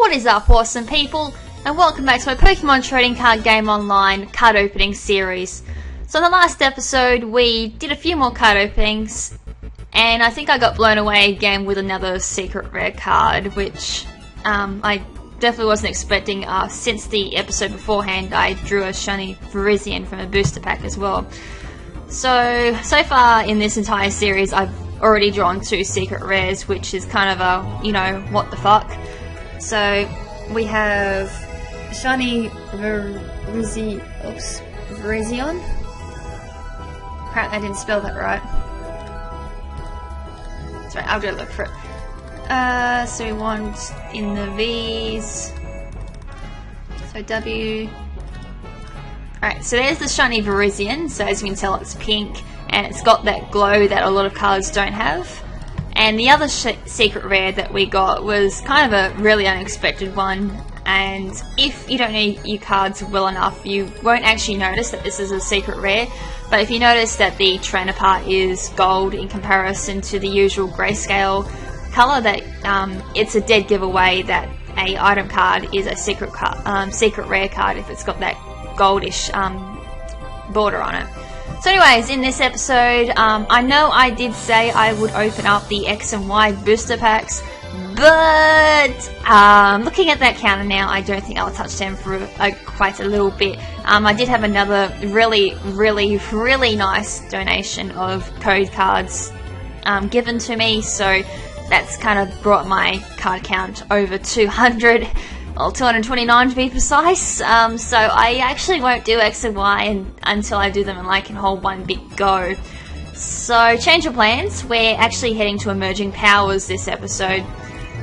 What is up, awesome people, and welcome back to my Pokemon Trading Card Game Online card opening series. So in the last episode we did a few more card openings, and I think I got blown away again with another secret rare card, which I definitely wasn't expecting. Since the episode beforehand I drew a shiny Virizion from a booster pack as well. So far in this entire series I've already drawn 2 secret rares, which is kind of a, you know, what the fuck. So we have shiny Virizion. Apparently I didn't spell that right. Sorry, I'll go look for it. So we want in the V's. So W. Alright, so there's the shiny Virizion. So as you can tell, it's pink and it's got that glow that a lot of cards don't have. And the other secret rare that we got was kind of a really unexpected one, and if you don't know your cards well enough, you won't actually notice that this is a secret rare. But if you notice that the trainer part is gold in comparison to the usual grayscale colour, that it's a dead giveaway that a item card is a secret rare card if it's got that goldish border on it. So anyways, in this episode, I know I did say I would open up the X and Y booster packs, but looking at that counter now, I don't think I'll touch them for quite a little bit. I did have another really nice donation of code cards given to me, so that's kind of brought my card count over 200. Well, 229 to be precise, so I actually won't do X and Y until I do them in like a whole one big go. So change of plans, we're actually heading to Emerging Powers this episode.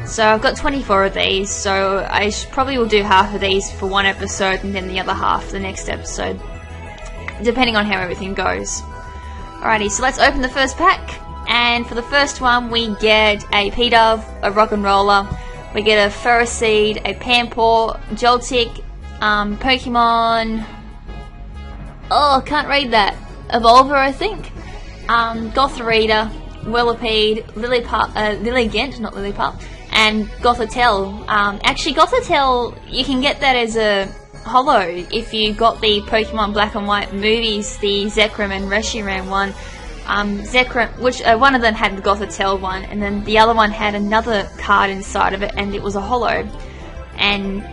So I've got 24 of these, so I probably will do half of these for one episode and then the other half the next episode, depending on how everything goes. Alrighty, so let's open the first pack, and for the first one we get a P-Dove, a Rock'n'Roller, we get a Ferroseed, a Pampor, Joltik, Pokemon... Oh, I can't read that. Evolver, I think. Gothorita, Whirlipede, Lilligant, not Lillipup, and Gothitelle. Actually, Gothitelle, you can get that as a holo if you got the Pokemon Black and White movies, the Zekrom and Reshiram one. Zekrom, which one of them had the Gothitelle one, and then the other one had another card inside of it, and it was a holo. And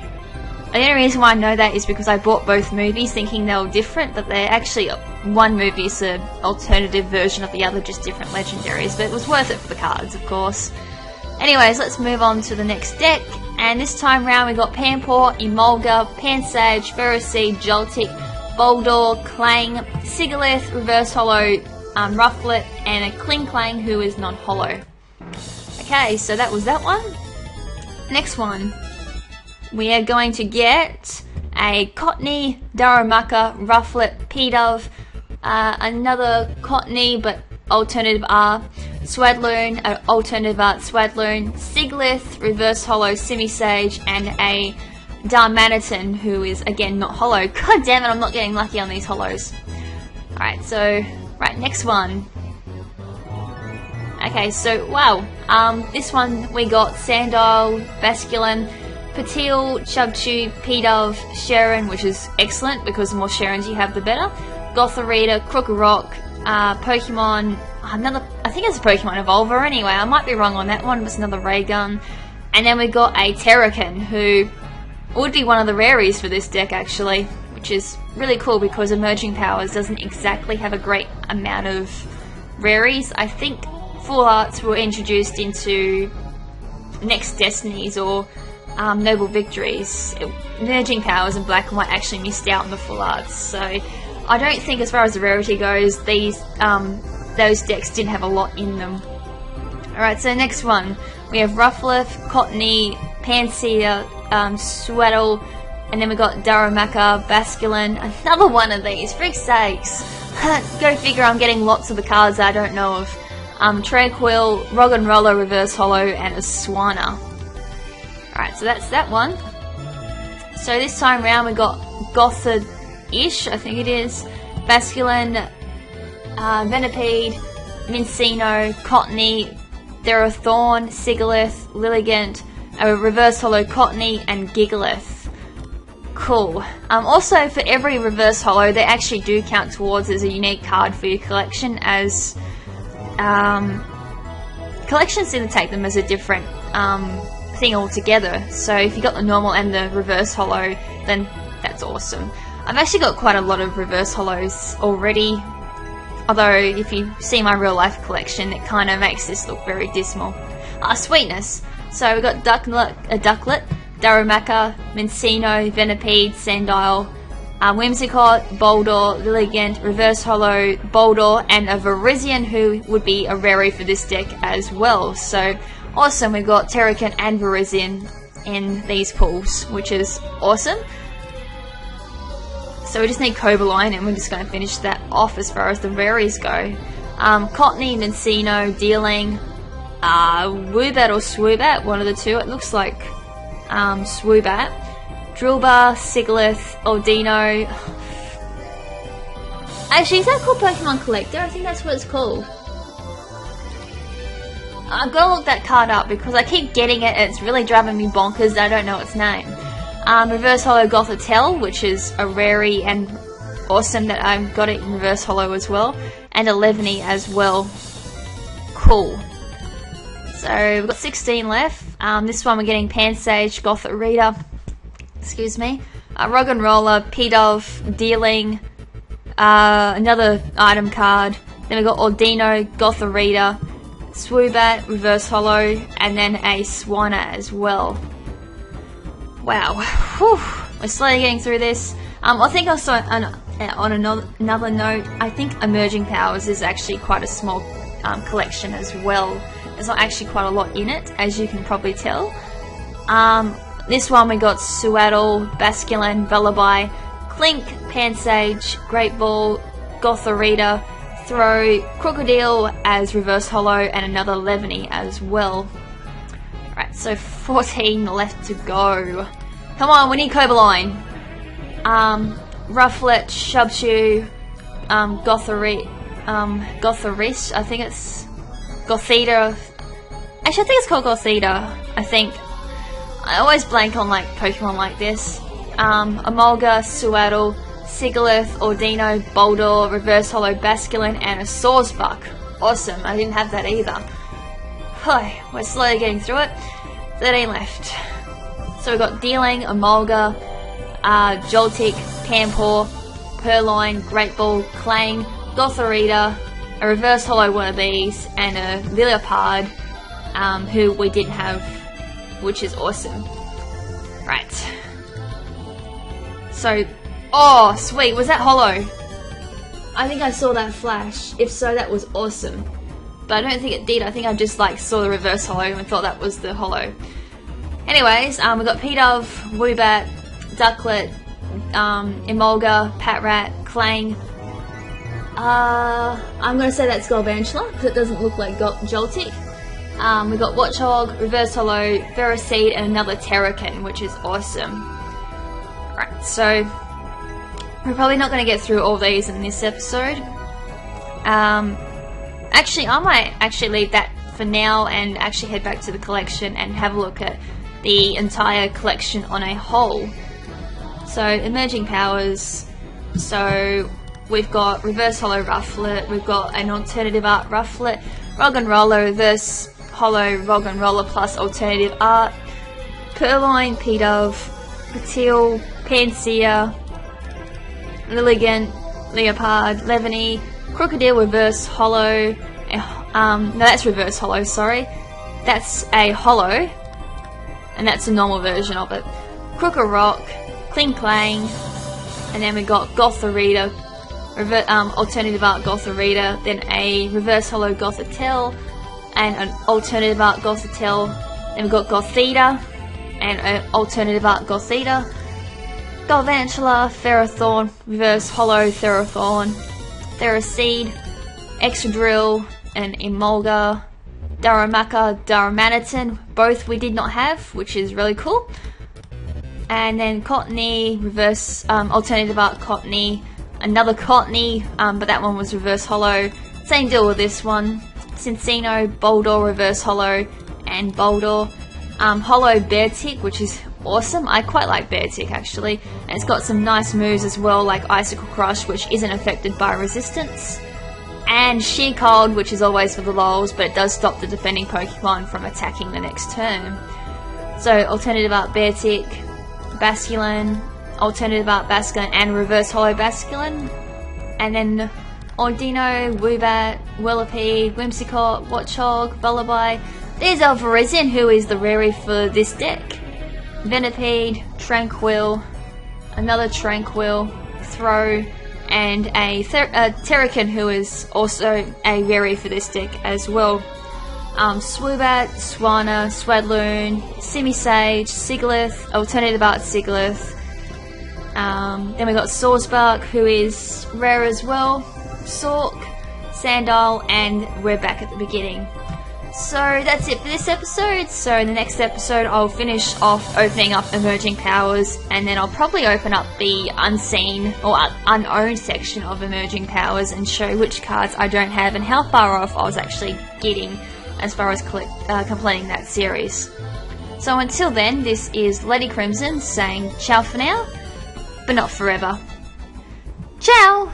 the only reason why I know that is because I bought both movies thinking they were different, but they're actually, one movie is an alternative version of the other, just different legendaries, but it was worth it for the cards, of course. Anyways, let's move on to the next deck, and this time round we got Pampor, Emolga, Pansage, Ferroseed, Joltik, Boldor, Clang, Sigalith, Reverse Holo, Rufflet, and a Klinklang who is non-holo. Okay, so that was that one. Next one, we are going to get a Cottony, Darumaka, Rufflet, P-Dove, another Cottony but alternative R, Swadloon, alternative art Swadloon, Siglith, Reverse Holo, Simisage, and a Darmanitan who is again not holo. God damn it, I'm not getting lucky on these holos. Alright, so right, next one. Okay, so wow, this one we got Sandile, Basculin, Patil, Chubchoo, P-Dove, Sharon, which is excellent because the more Sharons you have the better. Gothorita, Krokorok, Pokemon, another, I think it's a Pokemon Evolver anyway, I might be wrong on that one, but it's another Ray Gun. And then we got a Terrakin, who would be one of the raries for this deck actually, which is really cool because Emerging Powers doesn't exactly have a great amount of raries. I think Full Arts were introduced into Next Destinies or Noble Victories. Emerging Powers and Black and White actually missed out on the Full Arts, so I don't think as far as the rarity goes, those decks didn't have a lot in them. Alright, so next one, we have Rufflet, Cottony, Pansear, Swaddle, and then we got Darumaka, Basculin, another one of these, frick's sakes. Go figure, I'm getting lots of the cards I don't know of. Tranquil, Rock'n'Roller, Reverse Holo, and a Swanna. Alright, so that's that one. So this time round we got Gothid-ish, I think it is, Basculin, Venipede, Mincino, Cottony, Therathorn, Sigalith, Lilligant, a reverse holo Cottony, and Gigalith. Cool. Also, for every reverse holo, they actually do count towards as a unique card for your collection, as collections seem to take them as a different thing altogether. So if you got the normal and the reverse holo, then that's awesome. I've actually got quite a lot of reverse holos already, although if you see my real life collection, it kind of makes this look very dismal. Sweetness. So we've got Ducklet, Darumaka, Mincino, Venipede, Sandile, Whimsicott, Boldor, Lilligant, Reverse Holo, Boldor, and a Virizion, who would be a rarity for this deck as well. So awesome, we've got Terrakin and Virizion in these pools, which is awesome. So we just need Cobaline, and we're just going to finish that off as far as the rares go. Cottony, Mincino, Dealing, Woobat or Swoobat, one of the two. It looks like Swoobat. Drillbar, Siglith, Aldino. Actually, is that called Pokemon Collector? I think that's what it's called. I've got to look that card up because I keep getting it and it's really driving me bonkers. I don't know its name. Reverse Holo Gothitelle, which is a rarity and awesome that I've got it in Reverse Holo as well. And a Levany as well. Cool. So we've got 16 left. This one we're getting Pansage, Gothorita, excuse me, Roggenrola, Pidove, Dealing, another item card. Then we've got Ordino, Gothorita, Swoobat, Reverse Holo, and then a Swanna as well. Wow, whew. We're slowly getting through this. I think also on another note, I think Emerging Powers is actually quite a small collection as well. There's not actually quite a lot in it, as you can probably tell. This one we got Sewaddle, Basculin, Vullaby, Clink, Pansage, Great Ball, Gothorita, Throw, Crocodile as Reverse Holo, and another Levany as well. Alright, so 14 left to go. Come on, we need Cobaline. Rufflet, Shubshu, Gothorish, I think it's Gothita. Actually, I think it's called Gothita. I think. I always blank on like Pokemon like this. Emolga, Sewaddle, Sigalith, Ordino, Boldor, Reverse Holo Basculin, and a Sawsbuck. Awesome, I didn't have that either. We're slowly getting through it. 13 left. So we've got Dealing, Emolga, Joltik, Pampor, Purloin, Great Ball, Clang, Gothorita, a Reverse Holo one of these, and a Lilliapard, who we didn't have, which is awesome. Right. So, oh, sweet. Was that holo? I think I saw that flash. If so, that was awesome. But I don't think it did. I think I just like saw the reverse holo and thought that was the holo. Anyways, we've got Pidove, Woobat, Ducklet, Emolga, Patrat, Clang. I'm going to say that's Galvantula because it doesn't look like Joltik. We've got Watchog, Reverse Holo, Ferroseed, and another Terrakin, which is awesome. Right, so we're probably not going to get through all these in this episode. Actually, I might actually leave that for now and actually head back to the collection and have a look at the entire collection on a whole. So, Emerging Powers. So, we've got Reverse Holo Rufflet, we've got an Alternative Art Rufflet, Roggenrola, Reverse Holo Roggenrola plus Alternative Art, Purloin, Pidove, Patil, Pansear, Lilligant, Leopard, Levany, Crocodile Reverse Holo, no, that's Reverse Holo, sorry. That's a Holo, and that's a normal version of it. Crocorock, Kling Clang, and then we got Gothorita, Alternative Art Gothorita, then a Reverse Holo Gothitelle, and an Alternative Art Gothitelle, then we've got Gothita, and an Alternative Art Gothita, Galvantula, Ferrothorn, Reverse Holo Ferrothorn, Ferroseed, Excadrill, and Emolga, Darumaka, Darumanitan, both we did not have, which is really cool. And then Cottony, Reverse, Alternative Art Cottony, another Cottony, but that one was Reverse Holo. Same deal with this one. Cincino, Boldor, Reverse Holo, and Boldor. Hollow Beartick, which is awesome. I quite like Beartick actually, and it's got some nice moves as well, like Icicle Crush, which isn't affected by resistance, and Sheer Cold, which is always for the lols, but it does stop the defending Pokemon from attacking the next turn. So alternative art Beartick, Basculin, alternative art Basculin, and reverse Hollow Basculin, and then Ordino, Woobat, Whirlipede, Whimsicott, Watchog, Lullaby. There's our Virizion, who is the rarity for this deck. Venipede, Tranquil, another Tranquil, Throw, and a Terrakin, who is also a rarity for this deck as well. Swoobat, Swanna, Swadloon, Simisage, Sigilyph, alternative art Sigilyph. Then we got Sawsbark, who is rare as well, Sork, Sandile, and we're back at the beginning. So that's it for this episode. So in the next episode I'll finish off opening up emerging powers, and then I'll probably open up the unseen or unowned section of emerging powers and show which cards I don't have and how far off I was actually getting as far as completing that series. So until then, this is LadyKrimZen saying ciao for now, but not forever. Ciao!